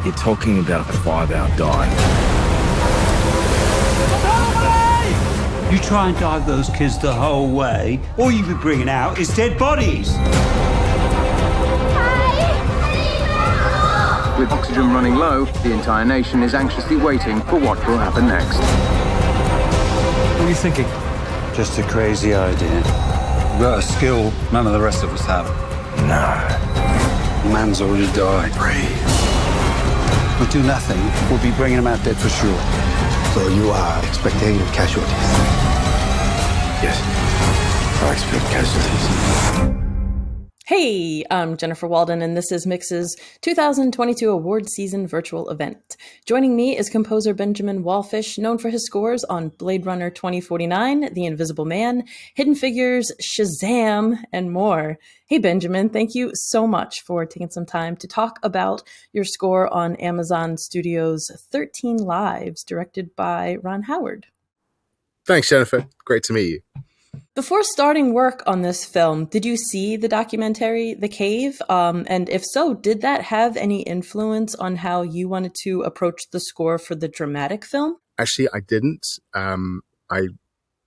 You're talking about a 5-hour dive. You try and dive those kids the whole way, all you'll be bringing out is dead bodies. With oxygen running low, the entire nation is anxiously waiting for what will happen next. What are you thinking? Just a crazy idea. You've got a skill none of the rest of us have. No. Man's already died. Breathe. We'll do nothing. We'll be bringing him out dead for sure. So you are expecting casualties? Yes. I expect casualties. Hey, I'm Jennifer Walden, and this is Mix's 2022 award season virtual event. Joining me is composer Benjamin Wallfisch, known for his scores on Blade Runner 2049, The Invisible Man, Hidden Figures, Shazam, and more. Hey, Benjamin, thank you so much for taking some time to talk about your score on Amazon Studios' 13 Lives, directed by Ron Howard. Thanks, Jennifer. Great to meet you. Before starting work on this film, did you see the documentary, The Cave? And if so, did that have any influence on how you wanted to approach the score for the dramatic film? Actually, I didn't. I,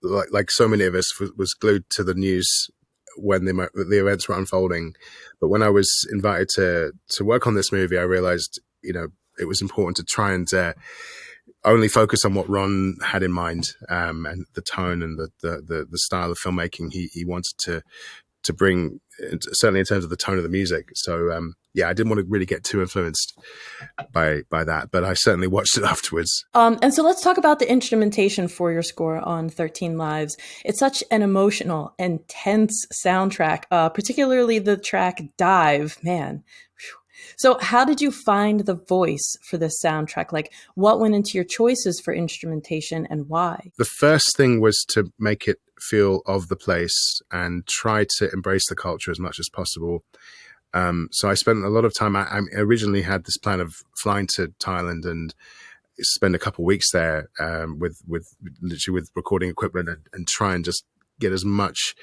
like so many of us, was glued to the news when the events were unfolding. But when I was invited to work on this movie, I realized, it was important to try and only focus on what Ron had in mind, and the tone and the style of filmmaking he wanted to bring, certainly in terms of the tone of the music. So I didn't want to really get too influenced by that, but I certainly watched it afterwards. And so let's talk about the instrumentation for your score on 13 Lives. It's such an emotional, intense soundtrack, particularly the track Dive, man. So how did you find the voice for this soundtrack? Like, what went into your choices for instrumentation and why? The first thing was to make it feel of the place and try to embrace the culture as much as possible. So I spent a lot of time. I originally had this plan of flying to Thailand and spend a couple of weeks there with recording equipment and try and just get as much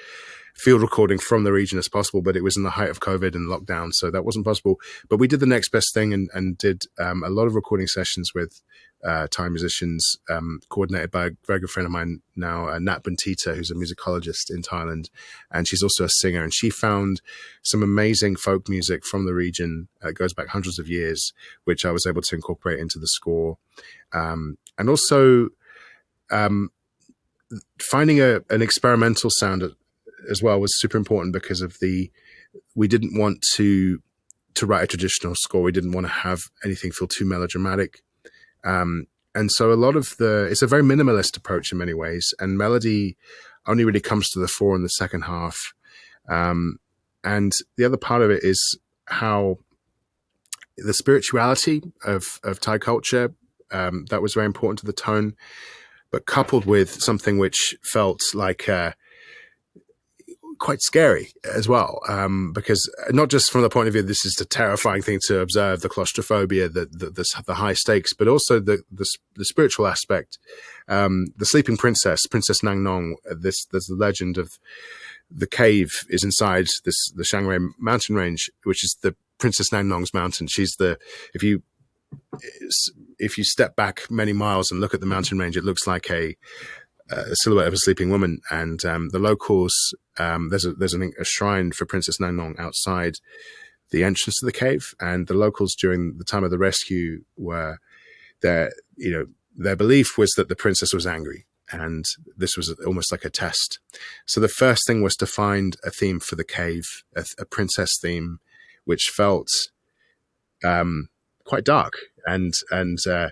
field recording from the region as possible, but it was in the height of COVID and lockdown, so that wasn't possible. But we did the next best thing and did a lot of recording sessions with Thai musicians, coordinated by a very good friend of mine now, Nat Bantita, who's a musicologist in Thailand, and she's also a singer. And she found some amazing folk music from the region. It goes back hundreds of years, which I was able to incorporate into the score, and also finding an experimental sound as well was super important because of we didn't want to write a traditional score. We didn't want to have anything feel too melodramatic. And so it's a very minimalist approach in many ways, and melody only really comes to the fore in the second half. And the other part of it is how the spirituality of Thai culture, that was very important to the tone, but coupled with something which felt like, quite scary as well, because not just from the point of view this is a terrifying thing to observe, the claustrophobia, the high stakes, but also the spiritual aspect. The sleeping princess Nang Nong, there's the legend of the cave is inside the Chiang Rai mountain range, which is the Princess Nang Nong's mountain. She's if you step back many miles and look at the mountain range, it looks like a silhouette of a sleeping woman, and the locals, there's a shrine for Princess Nang Nong outside the entrance to the cave, and the locals during the time of the rescue their belief was that the princess was angry, and this was almost like a test. So the first thing was to find a theme for the cave, a princess theme, which felt quite dark, and so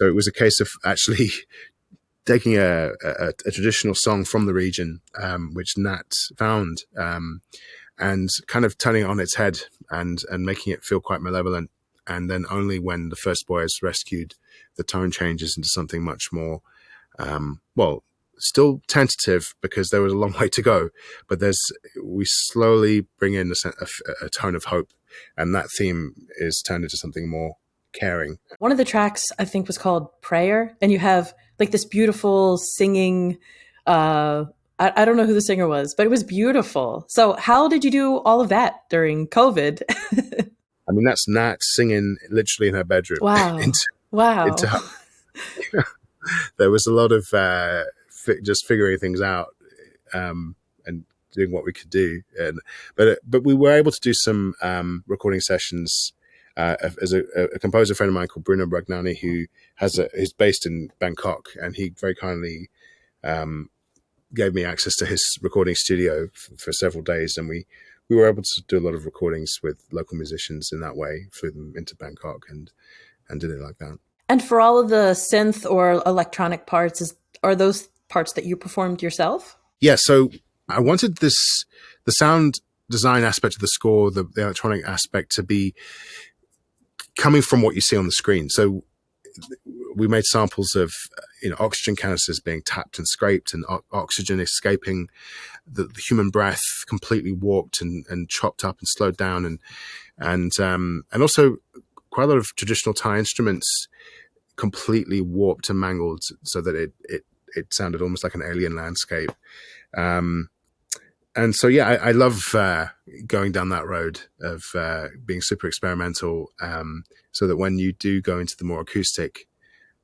it was a case of actually taking a traditional song from the region, which Nat found, and kind of turning it on its head and making it feel quite malevolent. And then only when the first boy is rescued, the tone changes into something much more, still tentative because there was a long way to go, but we slowly bring in a tone of hope, and that theme is turned into something more caring. One of the tracks I think was called Prayer, and you have like this beautiful singing, I don't know who the singer was, but it was beautiful. So how did you do all of that during COVID? I mean, that's Nat singing literally in her bedroom. Wow. Wow. There was a lot of just figuring things out and doing what we could do. But we were able to do some recording sessions as a composer friend of mine called Bruno Bragnani, who is based in Bangkok, and he very kindly gave me access to his recording studio for several days, and we were able to do a lot of recordings with local musicians in that way, flew them into Bangkok and did it like that. And for all of the synth or electronic parts, are those parts that you performed yourself? Yeah, so I wanted the sound design aspect of the score, the electronic aspect, to be coming from what you see on the screen. So we made samples of oxygen canisters being tapped and scraped, and oxygen escaping the human breath, completely warped and chopped up and slowed down, and also quite a lot of traditional Thai instruments completely warped and mangled, so that it sounded almost like an alien landscape. And so, yeah, I love going down that road of being super experimental, so that when you do go into the more acoustic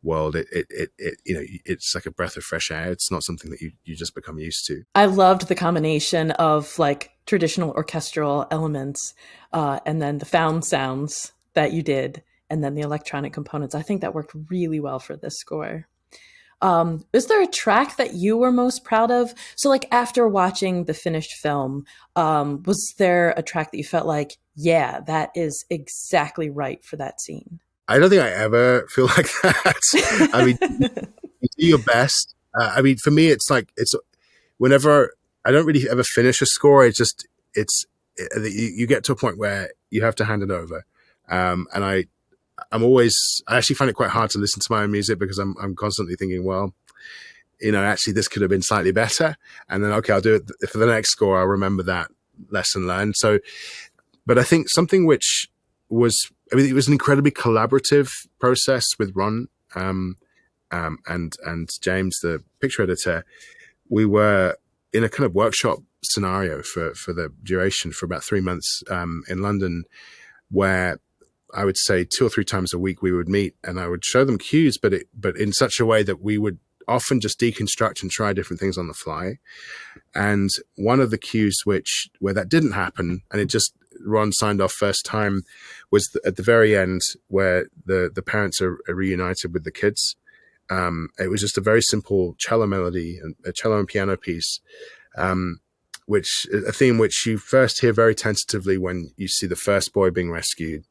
world, it's like a breath of fresh air. It's not something that you just become used to. I loved the combination of like traditional orchestral elements and then the found sounds that you did, and then the electronic components. I think that worked really well for this score. Is there a track that you were most proud of? So like after watching the finished film, was there a track that you felt like, yeah, that is exactly right for that scene? I don't think I ever feel like that. I mean, you do your best. I mean, for me, it's whenever I don't really ever finish a score, you get to a point where you have to hand it over. And I actually find it quite hard to listen to my own music, because I'm constantly thinking, well, actually this could have been slightly better. And then, okay, I'll do it for the next score. I'll remember that lesson learned. So, but I think something which was, it was an incredibly collaborative process with Ron, and James, the picture editor. We were in a kind of workshop scenario for the duration for about 3 months, in London, where I would say 2 or 3 times a week we would meet, and I would show them cues, but in such a way that we would often just deconstruct and try different things on the fly. And one of the cues where that didn't happen, and Ron signed off first time, was at the very end, where the parents are reunited with the kids. It was just a very simple cello melody, and a cello and piano piece, a theme which you first hear very tentatively when you see the first boy being rescued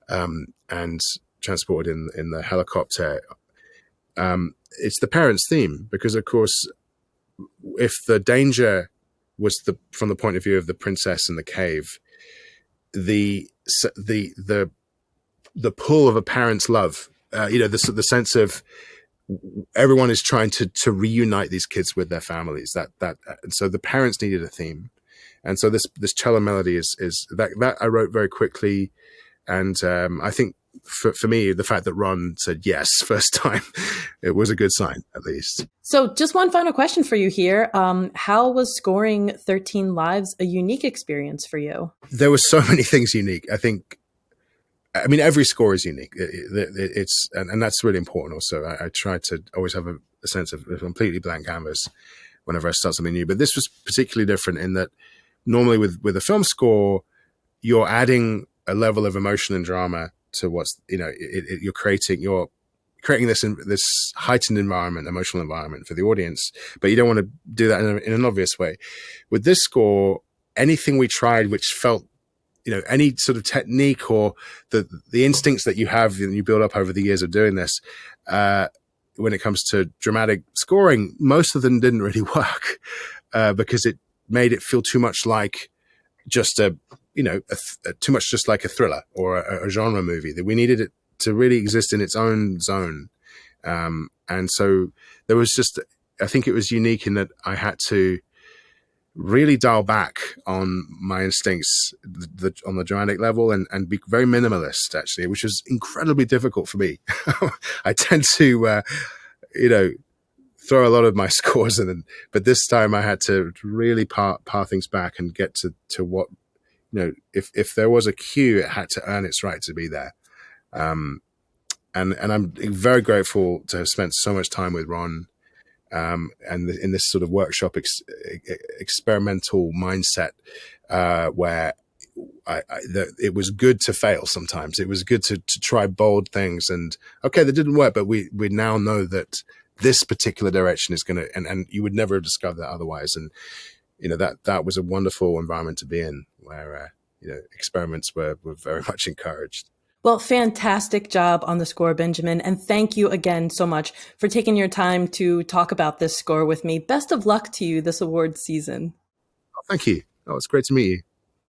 and transported in the helicopter. It's the parents' theme, because of course, if the danger was from the point of view of the princess in the cave, the pull of a parent's love, the sense of everyone is trying to reunite these kids with their families. And so the parents needed a theme, and so this cello melody is that I wrote very quickly. And I think for me, the fact that Ron said yes first time, it was a good sign, at least. So just one final question for you here. How was scoring 13 Lives a unique experience for you? There were so many things unique. I mean, every score is unique. And that's really important also. I try to always have a sense of a completely blank canvas whenever I start something new. But this was particularly different in that normally with a film score, you're adding a level of emotion and drama to what's, you're creating this heightened environment, emotional environment for the audience, but you don't want to do that in an obvious way. With this score, anything we tried which felt, any sort of technique or the instincts that you have and you build up over the years of doing this, when it comes to dramatic scoring, most of them didn't really work, because it made it feel too much like just too much just like a thriller or a genre movie, that we needed it to really exist in its own zone. And so there was I think it was unique in that I had to really dial back on my instincts on the dramatic level and be very minimalist, actually, which was incredibly difficult for me. I tend to, throw a lot of my scores in, but this time I had to really par things back and get to what if there was a cue, it had to earn its right to be there. And I'm very grateful to have spent so much time with Ron, and in this sort of workshop experimental mindset, where it was good to fail sometimes. It was good to try bold things, and okay, that didn't work, but we now know that this particular direction is going to, and you would never have discovered that otherwise. And that was a wonderful environment to be in, where experiments were very much encouraged. Well, fantastic job on the score, Benjamin. And thank you again so much for taking your time to talk about this score with me. Best of luck to you this awards season. Oh, thank you. Oh, it's great to meet you.